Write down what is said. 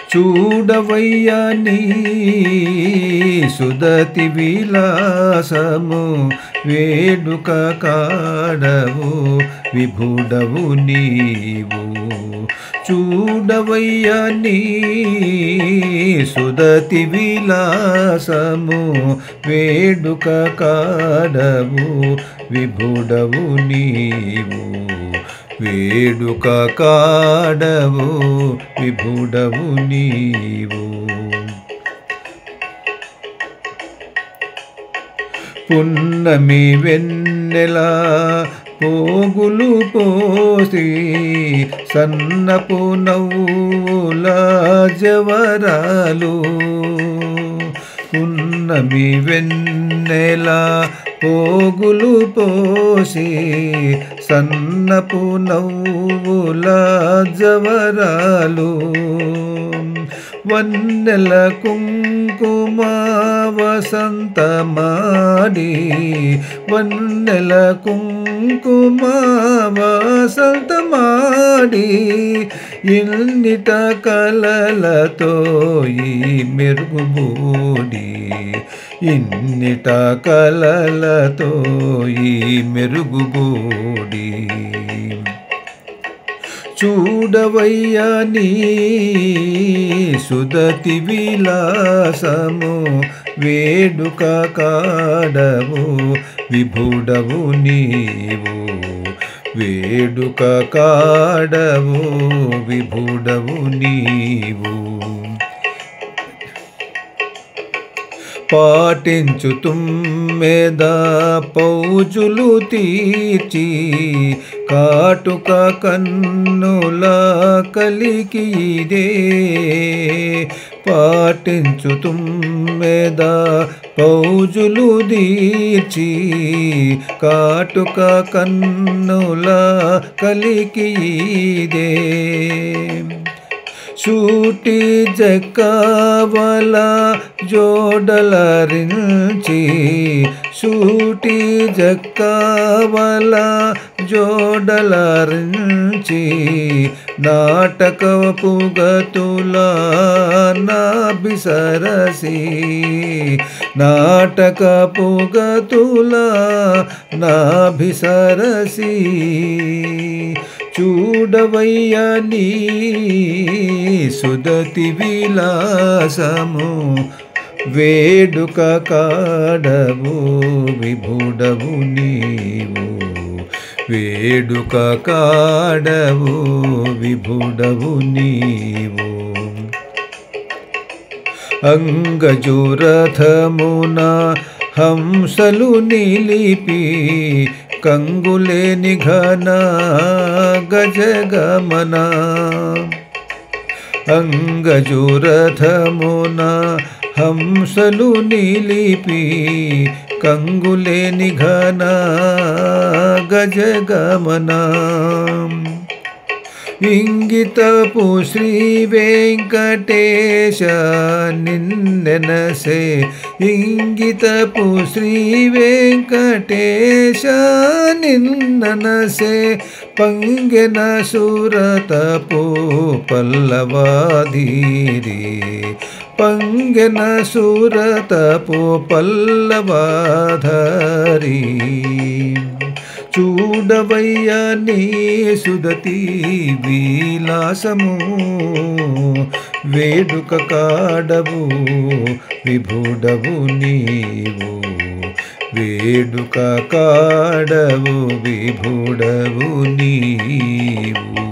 చూడవయ్యా నీ సుదతి విలాసము వేడుక కాడవు విభుడవు నీవు చూడవయ్యా నీ సుదతి విలాసము వేడుక కాడవు విభుడవు నీవు వేడుక కాడవు విభుడవు నీవు పున్నమి వెన్నెల పోగులు పోసి సన్నపు నవ్వుల జవరాలు పున్నమి వెన్నెల పోగులు పోసి సన్నపు నవ్వుల జవరాలు వన్నెల కుంకుమ వసంతమాడి వన్నెల కుంకుమ వసంతమాడి ఇన్నిట కలలతో ఈ మెరుగుబోడి ఇన్నిట కలలతో ఈ మెరుగుబోడి చూడవయ్యా నీ సుదతి విలాసము వేడుక కాడవు విభుడవు నీవు వేడుక కాడవు విభుడవు నీవు పాటించు తుమ్మెద పౌజులు తీర్చి కాటుక కన్నుల కలికి ఇదే పాటించు తుమ్మెద పౌజులు తీర్చి కాటుక కన్నుల కలికి ఇదే సూటి జక్కవల జోడలరించి సూటి జక్కవల జోడలరించి నాటకపు గతుల నాభిసరసి నాటకపు గతుల నాభిసరసి చూడవయ్యా నీ సుదతి విలాసము వేడుక కాడవు విభుడవు నీవు వేడుక కాడవు విభుడవు నీవు అంగజురథమున హంసలు నిలిపి కంగులేని ఘన గజగమన అంగజురథమున హంసలు నిలిపి కంగులేని ఘన గజగమన ఇంగితపు శ్రీ వెంకటేశ నిన్నెనసే ఇంగితపు శ్రీ వెంకటేశ నిన్ననసే పంగెన సురతపు పల్లవాధీరి పంగెన సురతపు పల్లవాధరి చూడవయ్యా నీ సుదతి విలాసము వేడుక కాడవు విభుడవు నీవు వేడుక కాడవు విభుడవు నీవు.